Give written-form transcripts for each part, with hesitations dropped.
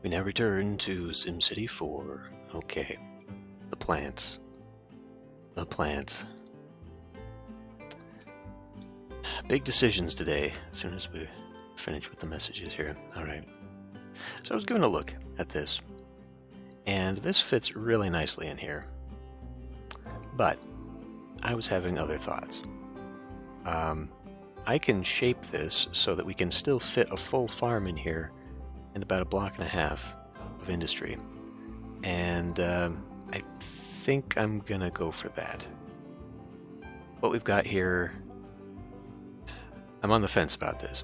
We now return to SimCity 4. Okay. The plants. The plants. Big decisions today, as soon as we finish with the messages here. Alright. So I was giving a look at this, and this fits really nicely in here. But I was having other thoughts. I can shape this so that we can still fit a full farm in here and about a block and a half of industry. And I think I'm gonna go for that. What we've got here, I'm on the fence about this.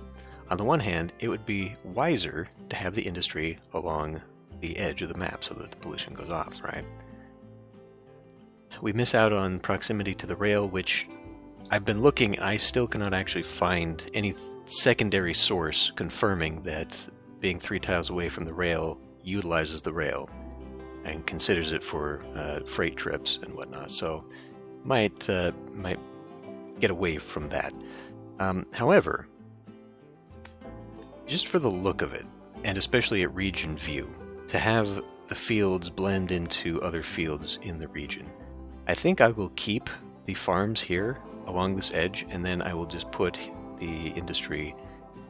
On the one hand, it would be wiser to have the industry along the edge of the map so that the pollution goes off, right? We miss out on proximity to the rail, which I've been looking, I still cannot actually find any secondary source confirming that being 3 tiles away from the rail utilizes the rail and considers it for freight trips and whatnot. So might get away from that. However, just for the look of it, and especially at region view, to have the fields blend into other fields in the region, I think I will keep the farms here along this edge, and then I will just put the industry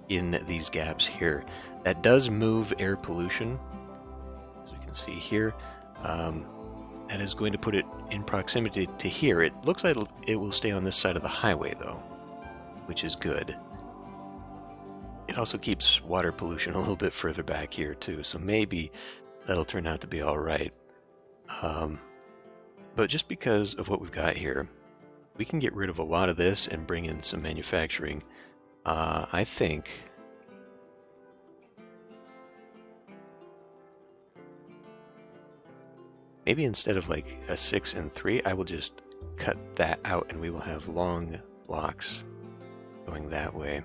in these gaps here. That does move air pollution, as you can see here. That is going to put it in proximity to here. It looks like it will stay on this side of the highway though, which is good. It also keeps water pollution a little bit further back here too, so maybe that'll turn out to be alright. But just because of what we've got here, we can get rid of a lot of this and bring in some manufacturing. I think maybe instead of like a 6 and 3, I will just cut that out and we will have long blocks going that way.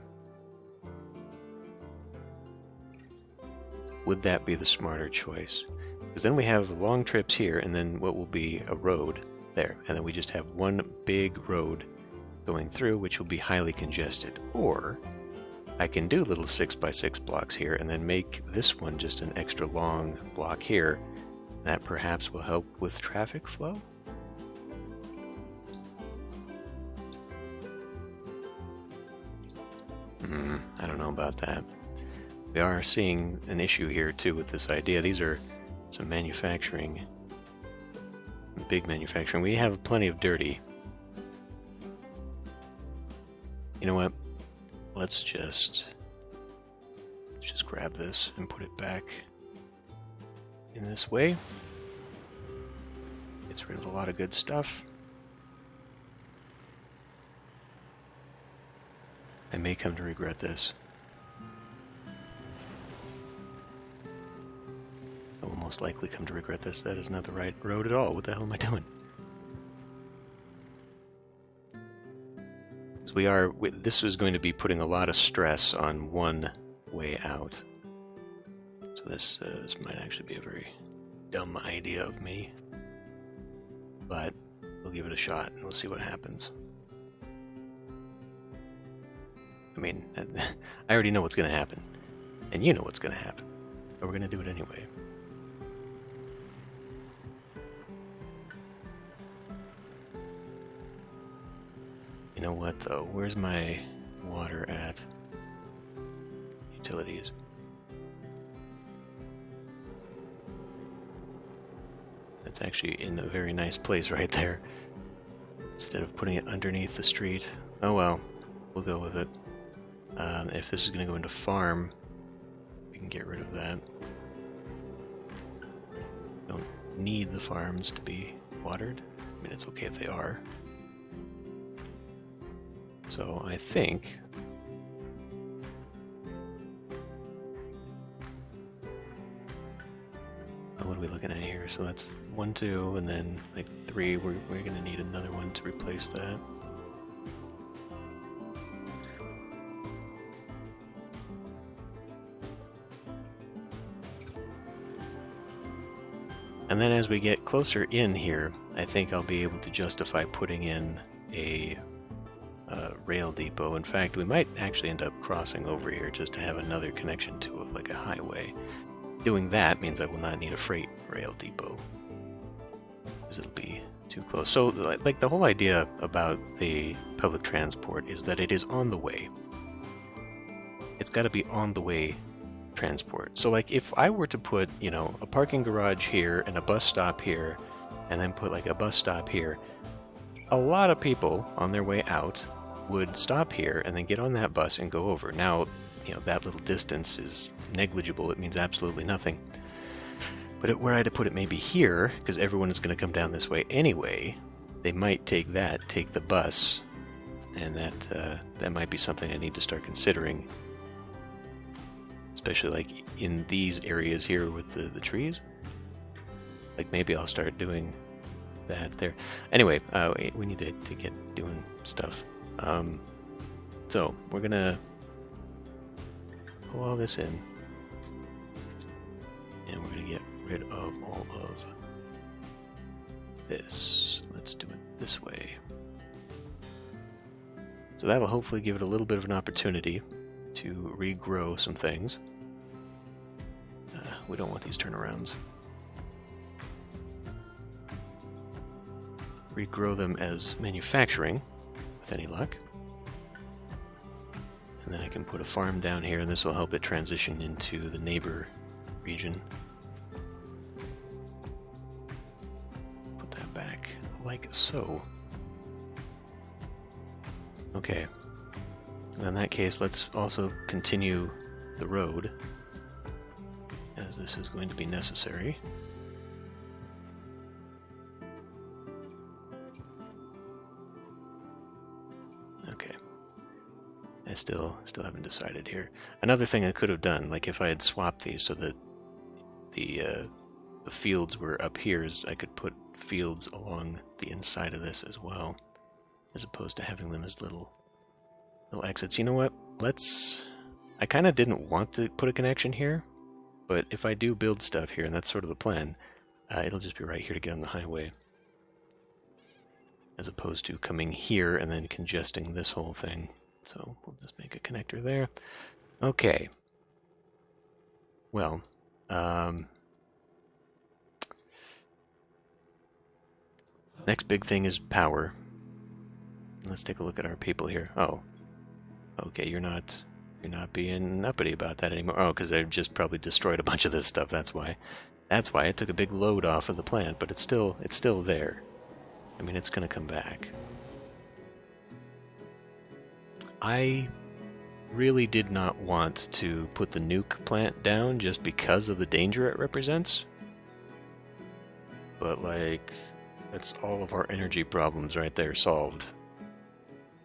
Would that be the smarter choice? Because then we have long trips here and then what will be a road there, and then we just have one big road going through, which will be highly congested. Or I can do little 6x6 blocks here and then make this one just an extra long block here. That perhaps will help with traffic flow. I don't know about that. We are seeing an issue here too with this idea. These are some manufacturing, big manufacturing. We have plenty of dirty. You know what? Let's just grab this and put it back in this way. Gets rid of a lot of good stuff. I may come to regret this. I will most likely come to regret this. That is not the right road at all. What the hell am I doing? So this is going to be putting a lot of stress on one way out. So this might actually be a very dumb idea of me. But we'll give it a shot and we'll see what happens. I mean, I already know what's going to happen. And you know what's going to happen. But we're going to do it anyway. You know what though? Where's my water at? Utilities. That's actually in a very nice place right there. Instead of putting it underneath the street. Oh well, we'll go with it. If this is going to go into farm, we can get rid of that. Don't need the farms to be watered. I mean, it's okay if they are. So I think what are we looking at here? So that's 1, 2, and then like 3. We're going to need another one to replace that. And then as we get closer in here, I think I'll be able to justify putting in a rail depot. In fact, we might actually end up crossing over here just to have another connection to it, like a highway. doing that means I will not need a freight rail depot, because it'll be too close. So, like, the whole idea about the public transport is that it is on the way. It's got to be on the way transport. So, like, if I were to put, you know, a parking garage here and a bus stop here, and then put, like, a bus stop here, a lot of people on their way out would stop here and then get on that bus and go over. Now, you know, that little distance is negligible. It means absolutely nothing. But where I had to put it maybe here, because everyone is going to come down this way anyway, they might take the bus, and that might be something I need to start considering. Especially like in these areas here with the trees. Like maybe I'll start doing that there. Anyway, we need to get doing stuff. So we're gonna pull all this in, and we're gonna get rid of all of this. Let's do it this way. So that'll hopefully give it a little bit of an opportunity to regrow some things. We don't want these turnarounds. Regrow them as manufacturing, with any luck. And then I can put a farm down here, and this will help it transition into the neighbor region. Put that back like so. Okay. In that case, let's also continue the road, as this is going to be necessary. Okay. I still haven't decided here. Another thing I could have done, like if I had swapped these so that the fields were up here, is I could put fields along the inside of this as well, as opposed to having them as little exits. You know what? I kind of didn't want to put a connection here, but if I do build stuff here, and that's sort of the plan, it'll just be right here to get on the highway, as opposed to coming here and then congesting this whole thing. So we'll just make a connector there. Okay. Well, next big thing is power. Let's take a look at our people here. Oh, okay, you're not being uppity about that anymore. Oh, because they've just probably destroyed a bunch of this stuff. That's why it took a big load off of the plant. But it's still there. I mean, it's gonna come back. I really did not want to put the nuke plant down just because of the danger it represents. But like, that's all of our energy problems right there solved.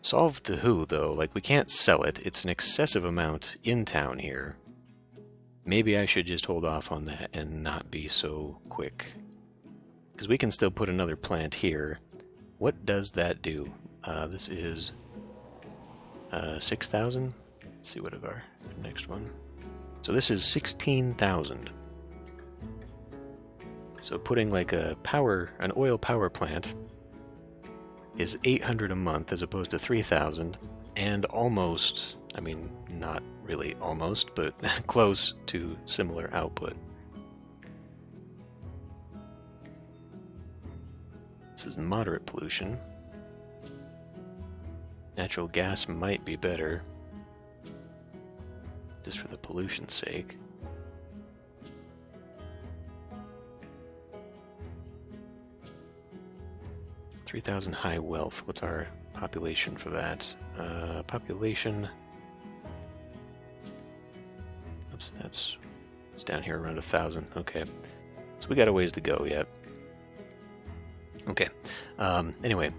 Solved to who, though? Like, we can't sell it. It's an excessive amount in town here. Maybe I should just hold off on that and not be so quick. Because we can still put another plant here. What does that do? This is 6,000. Let's see what of our next one. So this is 16,000. So putting like an oil power plant is 800 a month as opposed to 3,000, and almost, I mean, not really almost, but close to similar output. This is moderate pollution. Natural gas might be better, just for the pollution's sake. $3,000 high wealth. What's our population for that? Population. Oops, it's down here around 1,000. Okay, so we got a ways to go yet. Okay. Anyway, a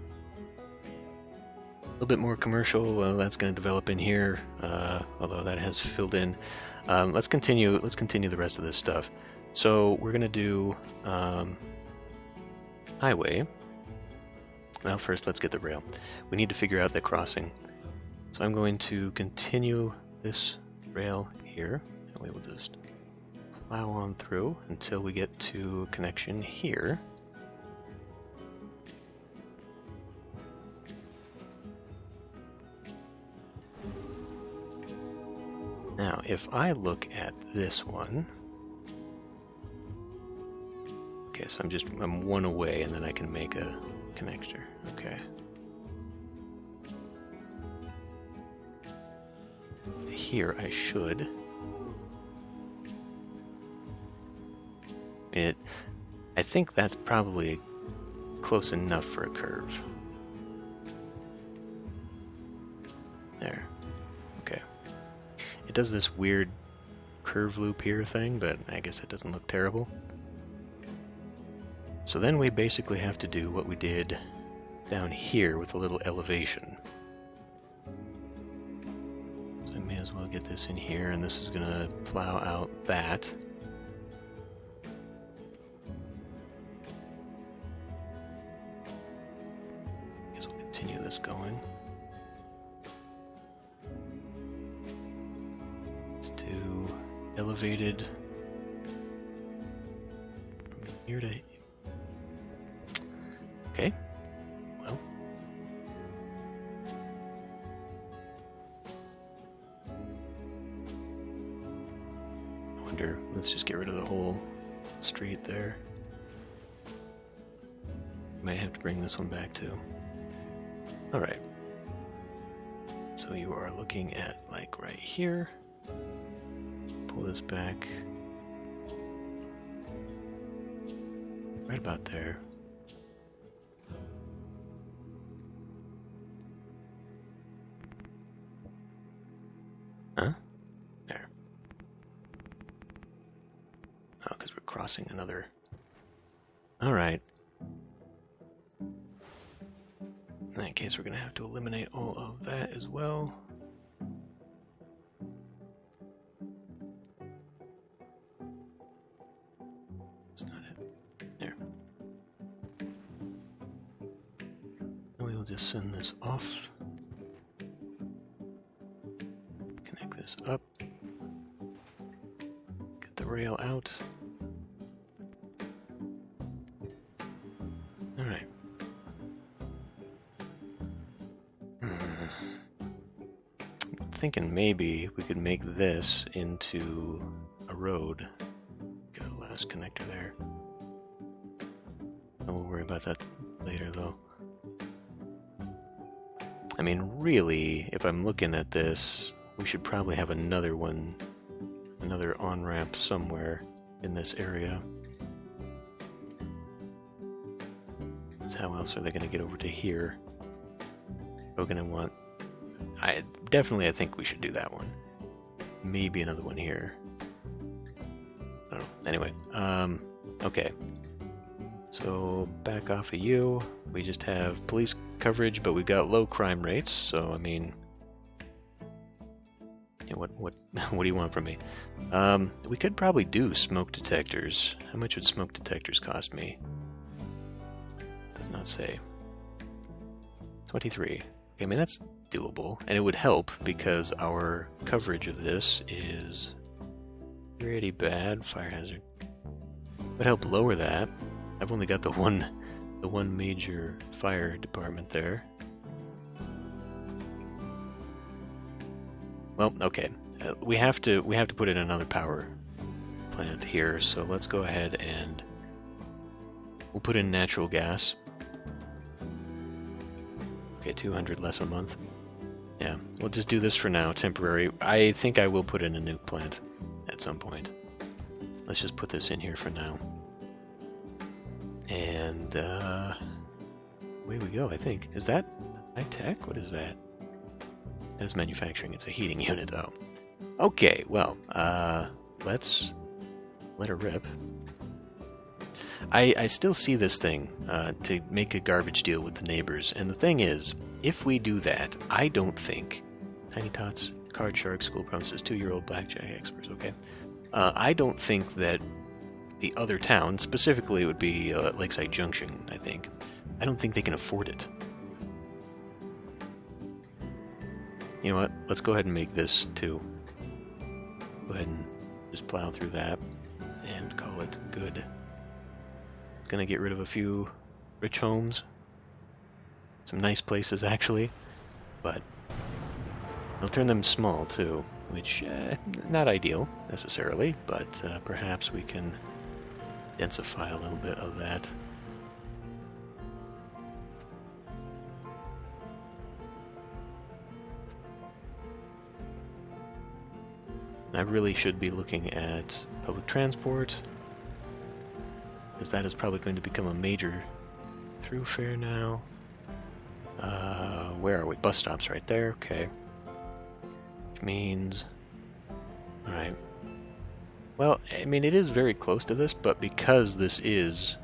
little bit more commercial. That's going to develop in here, although that has filled in. Let's continue. Let's continue the rest of this stuff. So we're going to do highway. Well, first let's get the rail. We need to figure out the crossing. So I'm going to continue this rail here, and we will just plow on through until we get to a connection here. Now, if I look at this one, Okay, so I'm one away, and then I can make a connector. Okay. Here I should. I think that's probably close enough for a curve. There. Okay. It does this weird curve loop here thing, but I guess it doesn't look terrible. So then we basically have to do what we did down here with a little elevation. So I may as well get this in here, and this is going to plow out that. Guess we'll continue this going. Let's do elevated from here to... Okay, well. I wonder, let's just get rid of the whole street there. Might have to bring this one back too. Alright. So you are looking at like right here. Pull this back. Right about there. Huh? There. Oh, because we're crossing another... Alright. In that case, we're going to have to eliminate all of that as well. That's not it. There. And we will just send this off. Connect this up. Get the rail out. Alright. Thinking maybe we could make this into a road. Get a last connector there. And we'll worry about that later though. I mean, really, if I'm looking at this, we should probably have another one, another on-ramp somewhere in this area. So how else are they going to get over to here? We're going to want... I think we should do that one. Maybe another one here. I don't know. Anyway, okay. So back off of you. We just have police coverage, but we've got low crime rates. So I mean, yeah, what do you want from me? We could probably do smoke detectors. How much would smoke detectors cost me? Does not say. 23. Okay, I mean that's doable, and it would help because our coverage of this is pretty bad. Fire hazard would help lower that. I've only got the one major fire department there. Well, okay, we have to put in another power plant here, so let's go ahead and we'll put in natural gas. Okay, 200 less a month. Yeah, we'll just do this for now, temporary. I think I will put in a nuke plant at some point. Let's just put this in here for now. And, away we go, I think. Is that high tech? What is that? That is manufacturing. It's a heating unit, though. Okay, well, let's let her rip. I still see this thing, to make a garbage deal with the neighbors, and the thing is, if we do that, I don't think... Tiny Tots, Card Shark, School Promises, 2-year-old blackjack experts, okay? I don't think that the other town, specifically it would be Lakeside Junction, I think. I don't think they can afford it. You know what? Let's go ahead and make this too. Go ahead and just plow through that and call it good. Gonna get rid of a few rich homes. Some nice places, actually. But I'll turn them small, too. Which, not ideal, necessarily. But perhaps we can densify a little bit of that. I really should be looking at public transport, because that is probably going to become a major thoroughfare now. Where are we? Bus stops right there, okay. Which means... Alright. Well, I mean, it is very close to this, but because this is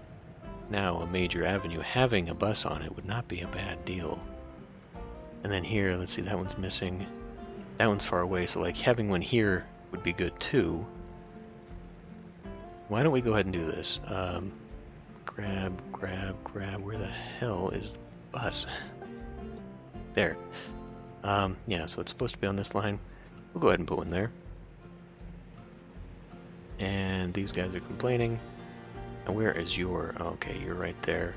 now a major avenue, having a bus on it would not be a bad deal. And then here, let's see, that one's missing. That one's far away, so like having one here would be good too. Why don't we go ahead and do this? Grab. Where the hell is the bus? There. Yeah, so it's supposed to be on this line. We'll go ahead and put one there. And these guys are complaining. And where is your... Okay, you're right there.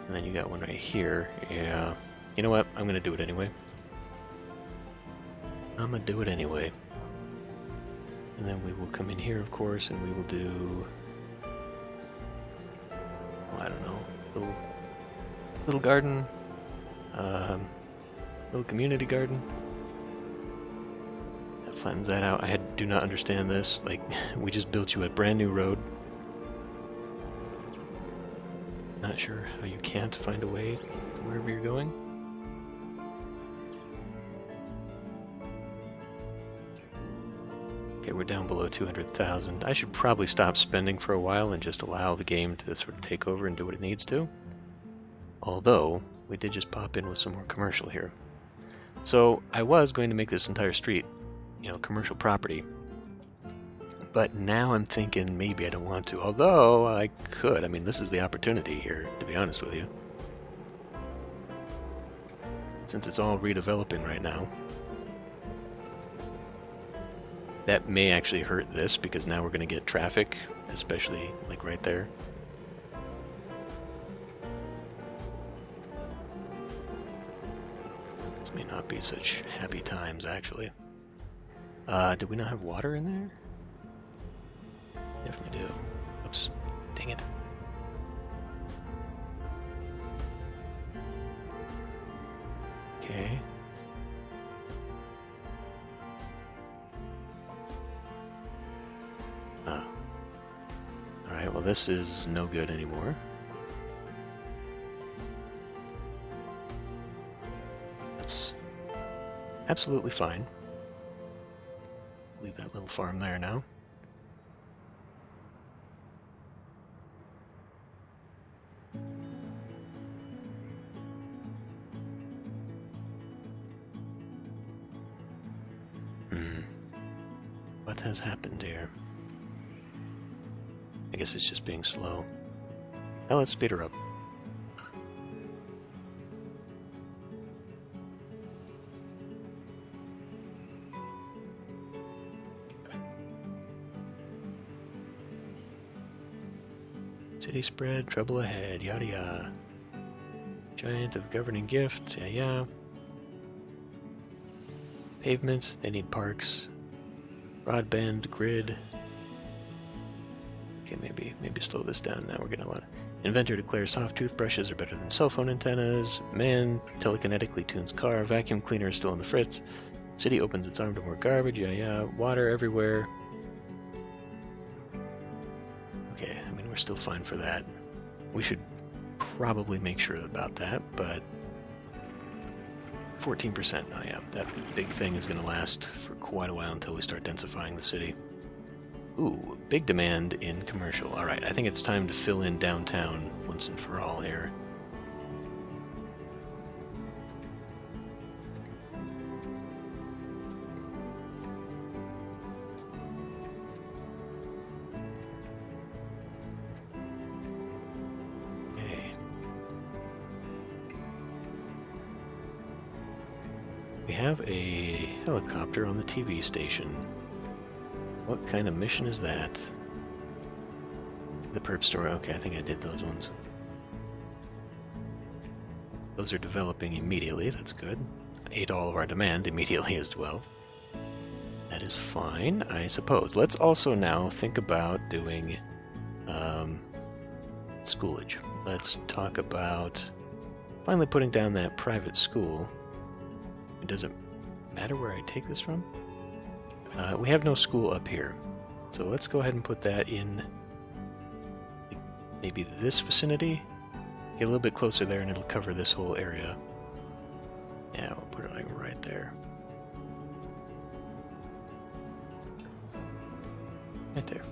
And then you got one right here. Yeah. You know what? I'm gonna do it anyway. I'm gonna do it anyway. And then we will come in here, of course, and we will do... Well, I don't know. Little garden. Little community garden. That flattens that out. I do not understand this. Like, we just built you a brand new road. Not sure how you can't find a way to wherever you're going. Okay, we're down below 200,000. I should probably stop spending for a while and just allow the game to sort of take over and do what it needs to. Although, we did just pop in with some more commercial here. So, I was going to make this entire street, you know, commercial property. But now I'm thinking maybe I don't want to. Although, I could. I mean, this is the opportunity here, to be honest with you. Since it's all redeveloping right now. That may actually hurt this, because now we're going to get traffic, especially, like, right there. This may not be such happy times, actually. Do we not have water in there? Definitely do. Oops. Dang it. Okay. Alright, well this is no good anymore. That's absolutely fine. Leave that little farm there now. What has happened here? I guess it's just being slow. Now let's speed her up. City spread, trouble ahead, yada yada. Giant of governing gift, yeah yeah. Pavement, they need parks. Broadband, grid. Okay, maybe slow this down. Now we're getting a lot. Inventor declares soft toothbrushes are better than cell phone antennas. Man telekinetically tunes car. Vacuum cleaner is still on the fritz. City opens its arm to more garbage. Yeah, yeah. Water everywhere. Okay, I mean, we're still fine for that. We should probably make sure about that, but 14%. Oh yeah, that big thing is going to last for quite a while until we start densifying the city. Ooh, big demand in commercial. Alright, I think it's time to fill in downtown once and for all here. Okay. We have a helicopter on the TV station. What kind of mission is that? The perp store. Okay, I think I did those ones. Those are developing immediately. That's good. Ate all of our demand immediately as well. That is fine, I suppose. Let's also now think about doing Schoolage. Let's talk about finally putting down that private school. Does it matter where I take this from? We have no school up here. So let's go ahead and put that in maybe this vicinity. Get a little bit closer there and it'll cover this whole area. Yeah, we'll put it like right there. Right there.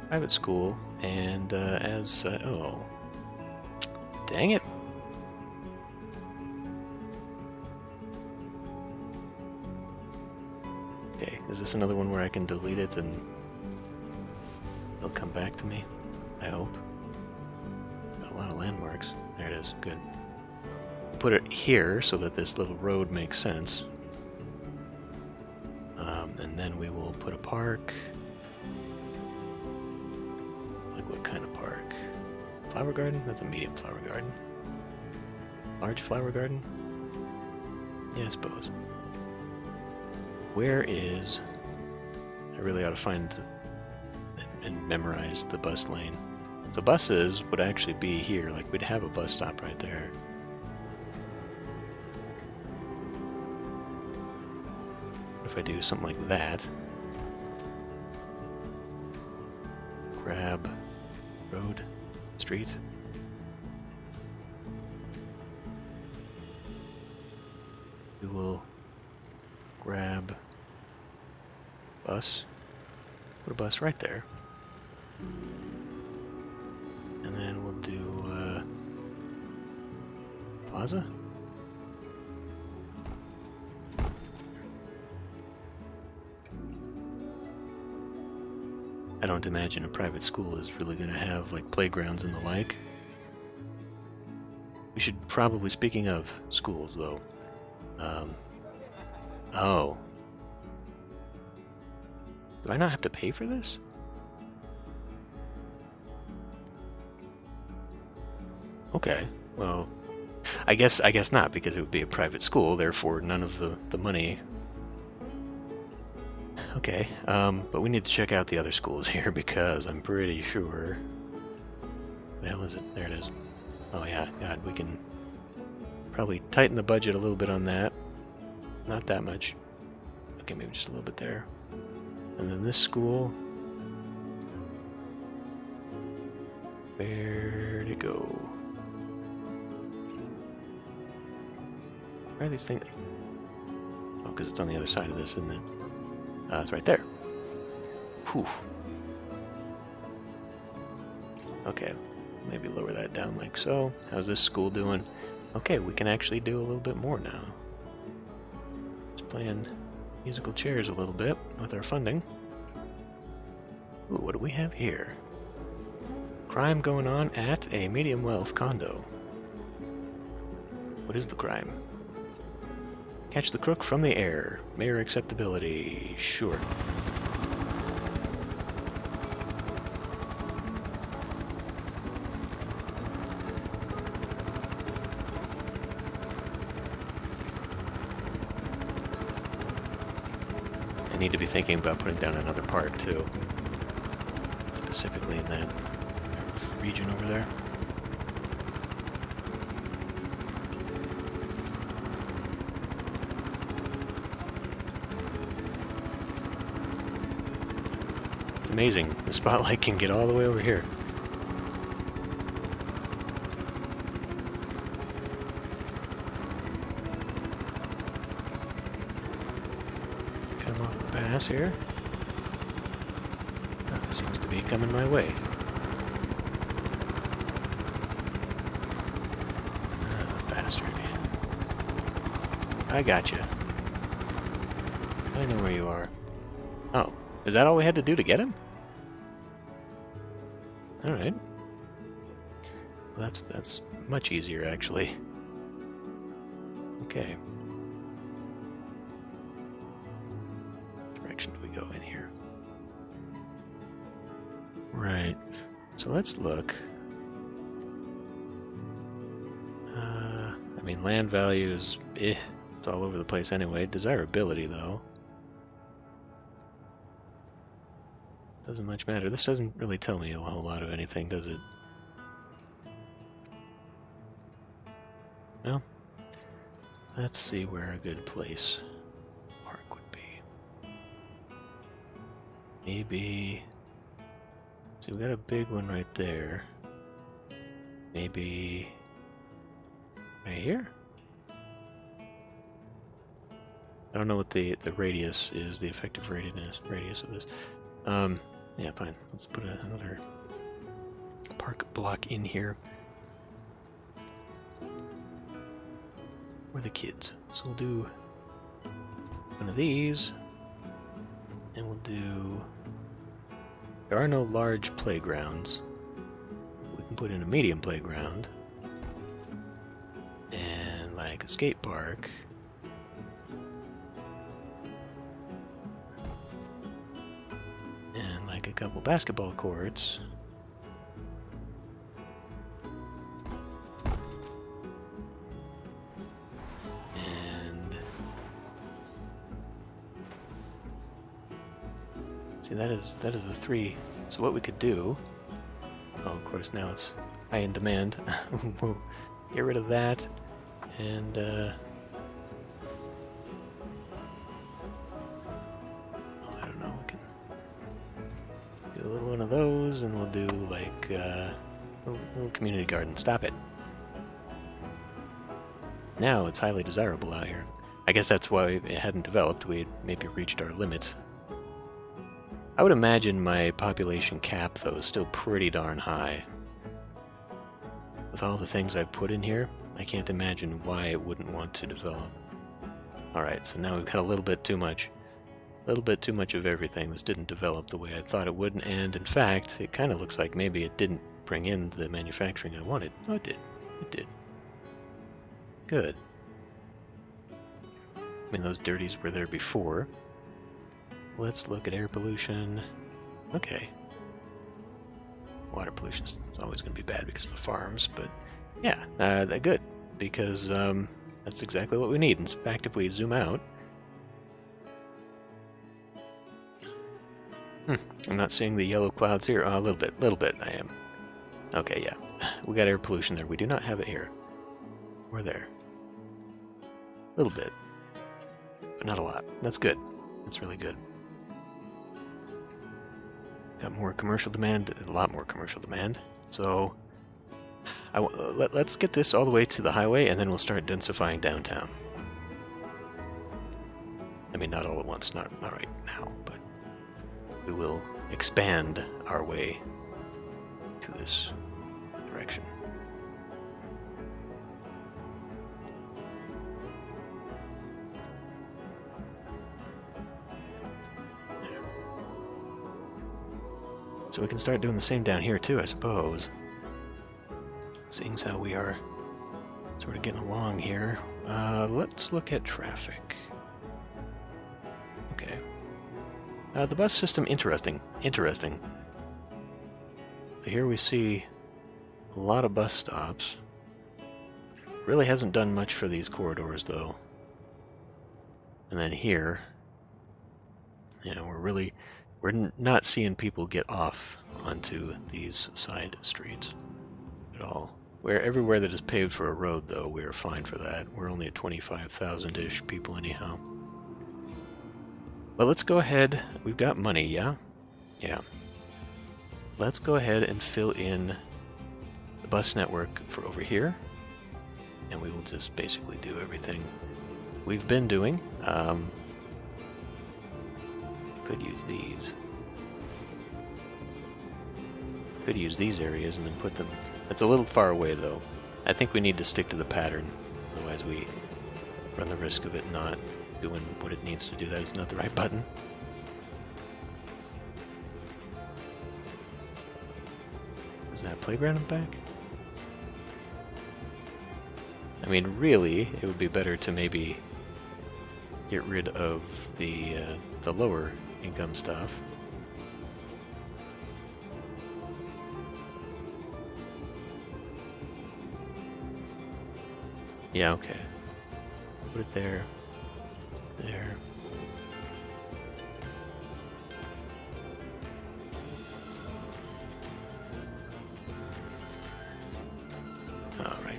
Private school, and oh, dang it. Okay, is this another one where I can delete it and it'll come back to me? I hope. Got a lot of landmarks. There it is, good. Put it here so that this little road makes sense. And then we will put a park. Like what kind of park? Flower garden? That's a medium flower garden. Large flower garden? Yeah, I suppose. Where is... I really ought to find and memorize the bus lane. So buses would actually be here, like we'd have a bus stop right there. What if I do something like that? Grab road, street. We will grab bus. Put a bus right there. And then we'll do plaza. I don't imagine a private school is really going to have like playgrounds and the like. We should probably, speaking of schools though, oh. Do I not have to pay for this? Okay, well, I guess not, because it would be a private school, therefore none of the money. Okay, but we need to check out the other schools here, because I'm pretty sure... What the hell is it? There it is. Oh yeah, God, we can probably tighten the budget a little bit on that. Not that much. Okay, maybe just a little bit there. And then this school... Where'd it go? Where are these things? Oh, because it's on the other side of this, isn't it? It's right there. Whew. Okay, maybe lower that down like so. How's this school doing? Okay, we can actually do a little bit more now. Just playing musical chairs a little bit with our funding. Ooh, what do we have here? Crime going on at a medium wealth condo. What is the crime? Catch the crook from the air. Mayor acceptability. Sure. I need to be thinking about putting down another park too. Specifically in that region over there. Amazing. The spotlight can get all the way over here. Come off the pass here. Oh, it seems to be coming my way. Bastard. I gotcha. I know where you are. Oh, is that all we had to do to get him? Alright. Well, that's much easier, actually. Okay. What direction do we go in here? Right. So let's look. I mean, land values, it's all over the place anyway. Desirability, though. doesn't much matter. This doesn't really tell me a whole lot of anything, does it? Well, let's see where a good place park would be. Maybe... See, we got a big one right there. Maybe... right here? I don't know what the radius is, the effective radius of this. Yeah, fine. Let's put another park block in here. For the kids. So we'll do one of these, and we'll do... There are no large playgrounds. We can put in a medium playground, and like a skate park. And like a couple basketball courts. See, that is the 3. So what we could do... Oh, of course, now it's high in demand. We'll get rid of that, and oh, I don't know, we can do a little one of those, and we'll do like a little community garden. Stop it. Now it's highly desirable out here. I guess that's why it hadn't developed. We had maybe reached our limit. I would imagine my population cap, though, is still pretty darn high. With all the things I've put in here, I can't imagine why it wouldn't want to develop. Alright, so now we've got a little bit too much. A little bit too much of everything. This didn't develop the way I thought it would, and in fact, it kind of looks like maybe it didn't bring in the manufacturing I wanted. Oh, it did. It did. Good. I mean, those dirties were there before. Let's look at air pollution. Okay. Water pollution is always going to be bad because of the farms, but yeah, they're good because that's exactly what we need. In fact, if we zoom out, I'm not seeing the yellow clouds here. Oh, a little bit. I am. Okay, yeah, we got air pollution there. We do not have it here. We're there. A little bit, but not a lot. That's good. That's really good. Got more commercial demand, a lot more commercial demand. So let's get this all the way to the highway, and then we'll start densifying downtown. I mean, not all at once, not right now, but we will expand our way to this direction. So we can start doing the same down here too, I suppose. Seeing as how we are sort of getting along here. Let's look at traffic. Okay. The bus system, interesting. Here we see a lot of bus stops. Really hasn't done much for these corridors, though. And then here, yeah, we're not seeing people get off onto these side streets at all. Everywhere that is paved for a road, though, we're fine for that. We're only at 25,000-ish people anyhow. But let's go ahead. We've got money, yeah? Yeah. Let's go ahead and fill in the bus network for over here. And we will just basically do everything we've been doing. Could use these. Could use these areas and then put them... It's a little far away, though. I think we need to stick to the pattern. Otherwise we run the risk of it not doing what it needs to do. That is not the right button. Is that playground in the back? I mean, really, it would be better to maybe get rid of the lower income stuff. Yeah, okay. Put it there. There.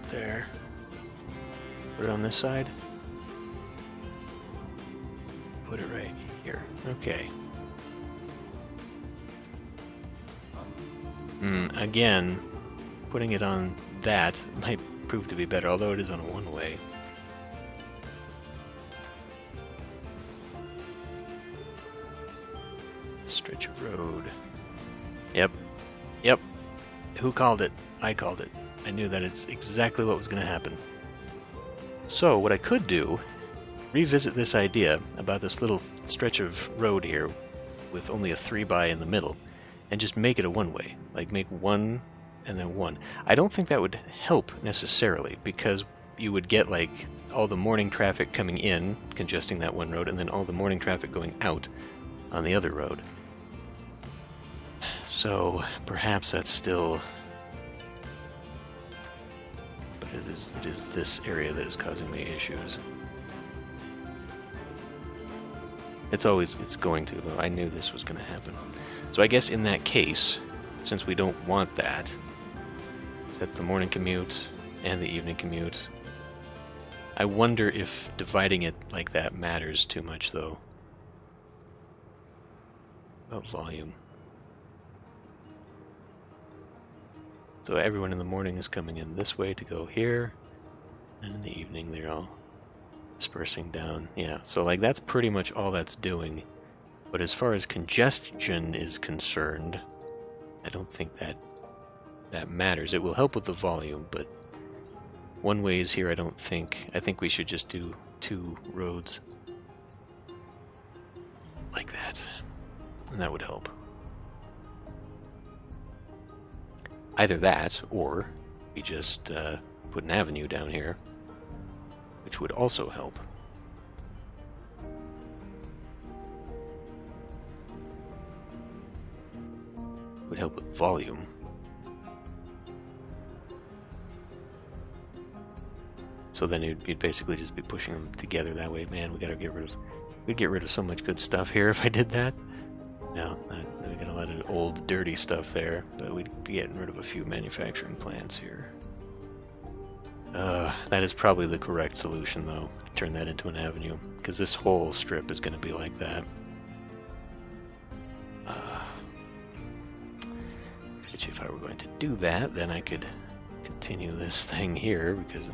there. Put it on this side. Put it right here. Okay. Again, putting it on that might prove to be better, although it is on a one-way. Stretch of road. Yep. Yep. Who called it? I called it. I knew that it's exactly what was going to happen. So, what I could do, revisit this idea about this little stretch of road here with only a 3x in the middle, and just make it a one-way. Like, make one and then one. I don't think that would help necessarily, because you would get, like, all the morning traffic coming in, congesting that one road, and then all the morning traffic going out on the other road. So, perhaps that's still... But it is this area that is causing me issues. It's going to, though. I knew this was going to happen. So I guess in that case, since we don't want that, that's the morning commute and the evening commute. I wonder if dividing it like that matters too much, though. About volume. So everyone in the morning is coming in this way to go here, and in the evening they're all dispersing down. Yeah, so like that's pretty much all that's doing. But as far as congestion is concerned, I don't think that matters. It will help with the volume, but one way is here. I think we should just do 2 roads like that, and that would help. Either that, or we just put an avenue down here, which would also help. Would help with volume. So then you'd basically just be pushing them together that way. Man, we'd get rid of so much good stuff here if I did that. No, we got a lot of old, dirty stuff there, but we'd be getting rid of a few manufacturing plants here. That is probably the correct solution, though. Turn that into an avenue, because this whole strip is going to be like that. Which, if I were going to do that, then I could continue this thing here, because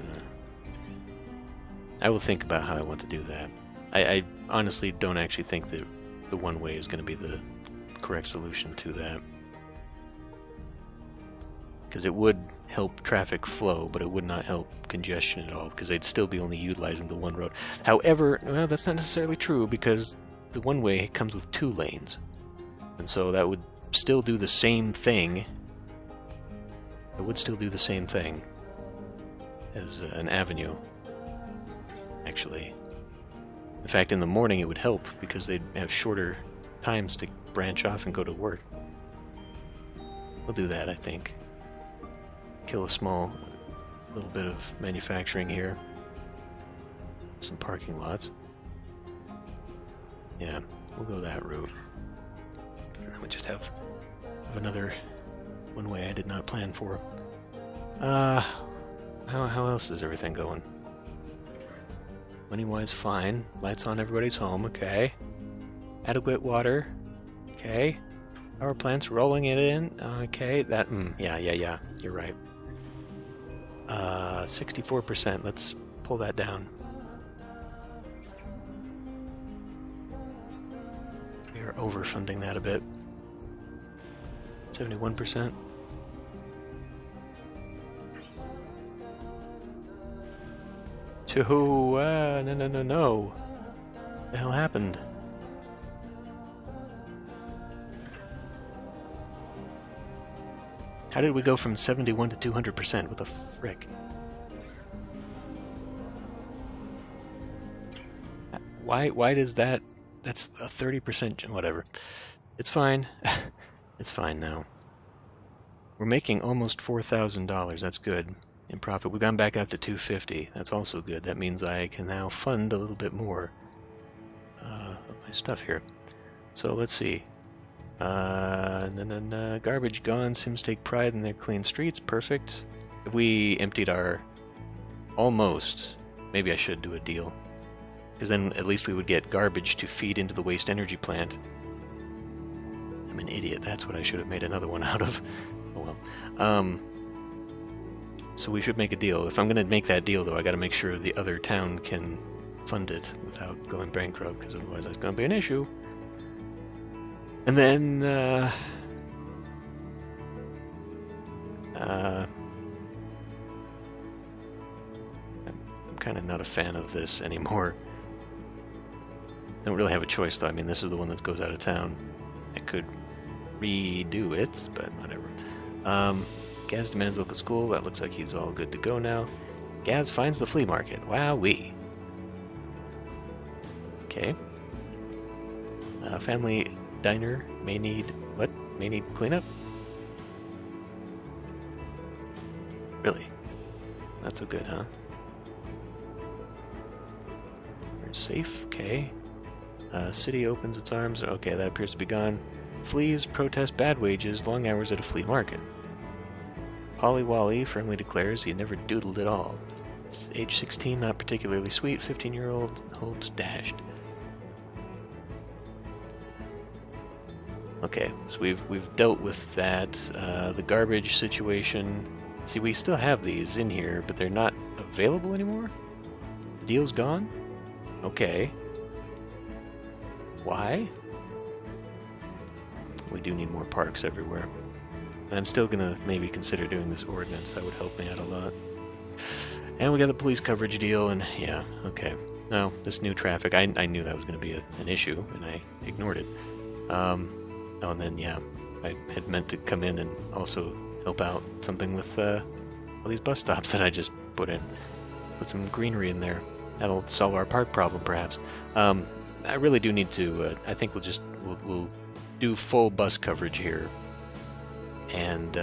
I will think about how I want to do that. I honestly don't actually think that the one-way is going to be the correct solution to that. Because it would help traffic flow, but it would not help congestion at all, because they'd still be only utilizing the one road. However, well, that's not necessarily true, because the one-way comes with 2 lanes. And so that would still do the same thing. It would still do the same thing as an avenue, actually. In fact, in the morning it would help, because they'd have shorter times to branch off and go to work. We'll do that, I think. Kill a small little bit of manufacturing here. Some parking lots. Yeah, we'll go that route. And then we just have another one-way I did not plan for. How else is everything going? Money-wise, fine. Lights on, everybody's home, okay. Adequate water, okay. Power plants rolling it in, okay. That, yeah, you're right. 64%, let's pull that down. We are overfunding that a bit. 71%. No. What the hell happened? How did we go from 71 to 200%? What the frick? Why does that... That's a 30%... Whatever. It's fine. It's fine now. We're making almost $4,000. That's good. In profit. We've gone back up to $250. That's also good. That means I can now fund a little bit more of my stuff here. So let's see. Garbage gone. Sims take pride in their clean streets. Perfect. If we emptied our almost, maybe I should do a deal. Because then at least we would get garbage to feed into the waste energy plant. I'm an idiot. That's what I should have made another one out of. Oh well. So we should make a deal. If I'm going to make that deal, though, I got to make sure the other town can fund it without going bankrupt, because otherwise that's going to be an issue. And then, I'm kind of not a fan of this anymore. Don't really have a choice, though. I mean, this is the one that goes out of town. I could redo it, but whatever. Gaz demands local school. That looks like he's all good to go now. Gaz finds the flea market. Wowee. Okay. Family diner may need... What? May need cleanup? Really? Not so good, huh? We're safe. Okay. City opens its arms. Okay, that appears to be gone. Fleas protest bad wages, long hours at a flea market. Polly Wally firmly declares he never doodled at all. Age 16, not particularly sweet. 15-year-old holds dashed. Okay, so we've dealt with that. The garbage situation. See, we still have these in here, but they're not available anymore? The deal's gone? Okay. Why? We do need more parks everywhere. I'm still gonna maybe consider doing this ordinance. That would help me out a lot. And we got the police coverage deal, and yeah, okay. No, this new traffic, I knew that was gonna be an issue, and I ignored it. Oh, and then, yeah, I had meant to come in and also help out something with all these bus stops that I just put in. Put some greenery in there. That'll solve our park problem, perhaps. I really do need to, I think we'll do full bus coverage here. And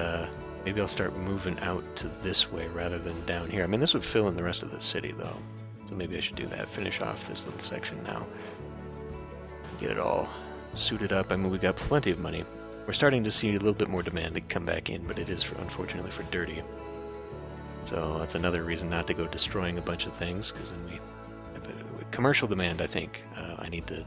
maybe I'll start moving out to this way rather than down here. I mean, this would fill in the rest of the city, though. So maybe I should do that. Finish off this little section now. Get it all suited up. I mean, we got plenty of money. We're starting to see a little bit more demand to come back in, but it is, unfortunately, for dirty. So that's another reason not to go destroying a bunch of things, because then we have commercial demand, I think, I need to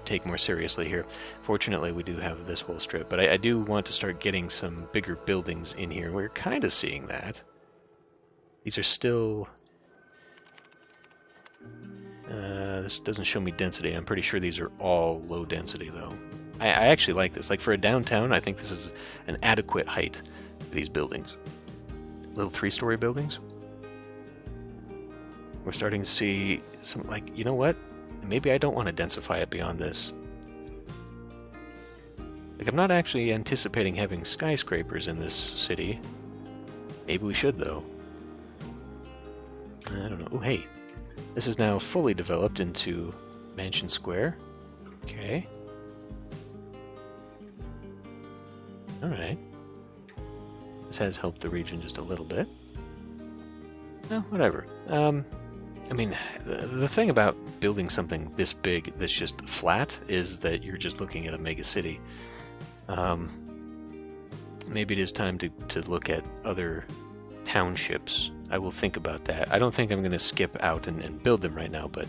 take more seriously here. Fortunately, we do have this whole strip, but I do want to start getting some bigger buildings in here. We're kind of seeing that. These are still... this doesn't show me density. I'm pretty sure these are all low density, though. I actually like this. Like, for a downtown, I think this is an adequate height for these buildings. Little 3-story buildings. We're starting to see some, like, you know what? Maybe I don't want to densify it beyond this. Like, I'm not actually anticipating having skyscrapers in this city. Maybe we should, though. I don't know. Oh, hey. This is now fully developed into Mansion Square. Okay. Alright. This has helped the region just a little bit. No, whatever. I mean, the thing about building something this big that's just flat is that you're just looking at a mega city. Maybe it is time to look at other townships. I will think about that. I don't think I'm going to skip out and build them right now, but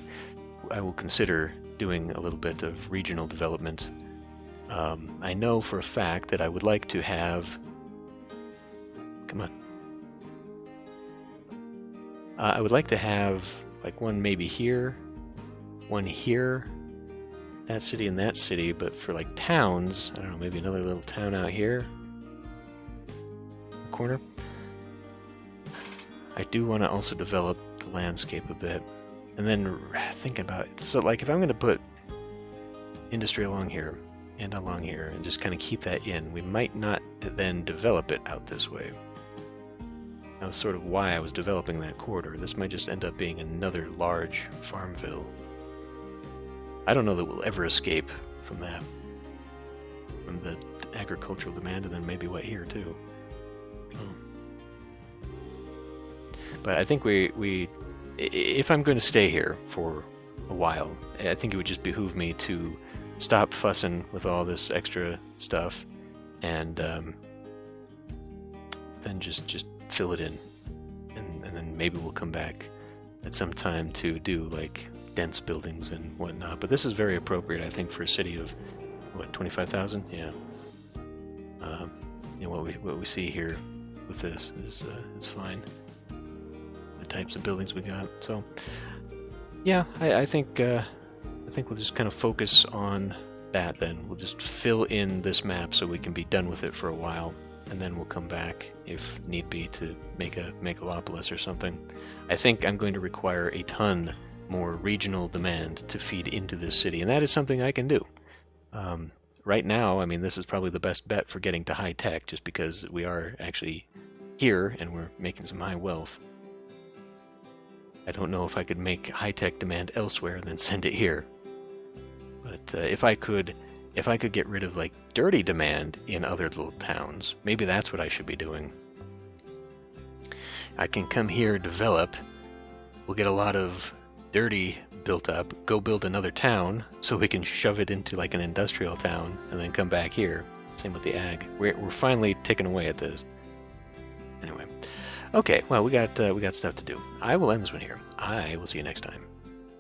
I will consider doing a little bit of regional development. I know for a fact that I would like to have... Come on. I would like to have like one maybe here, one here, that city and that city, but for like towns, I don't know, maybe another little town out here, corner. I do want to also develop the landscape a bit, and then think about it. So like if I'm going to put industry along here and along here and just kind of keep that in, we might not then develop it out this way. That was sort of why I was developing that corridor. This might just end up being another large farmville. I don't know that we'll ever escape from that. From the agricultural demand, and then maybe what here too. But I think we if I'm going to stay here for a while, I think it would just behoove me to stop fussing with all this extra stuff and then just fill it in, and then maybe we'll come back at some time to do like dense buildings and whatnot. But this is very appropriate, I think, for a city of what, 25,000? Yeah. What we see here with this is fine. The types of buildings we got. So yeah, I think we'll just kind of focus on that. Then we'll just fill in this map so we can be done with it for a while, and then we'll come back if need be to make a megalopolis or something. I think I'm going to require a ton more regional demand to feed into this city, and that is something I can do. Right now, I mean, this is probably the best bet for getting to high tech, just because we are actually here and we're making some high wealth. I don't know if I could make high tech demand elsewhere and then send it here. But if I could get rid of like dirty demand in other little towns, maybe that's what I should be doing. I can come here, develop, we'll get a lot of dirty built up, go build another town so we can shove it into like an industrial town and then come back here. Same with the ag. We're finally ticking away at this. Anyway. Okay, well, we got stuff to do. I will end this one here. I will see you next time.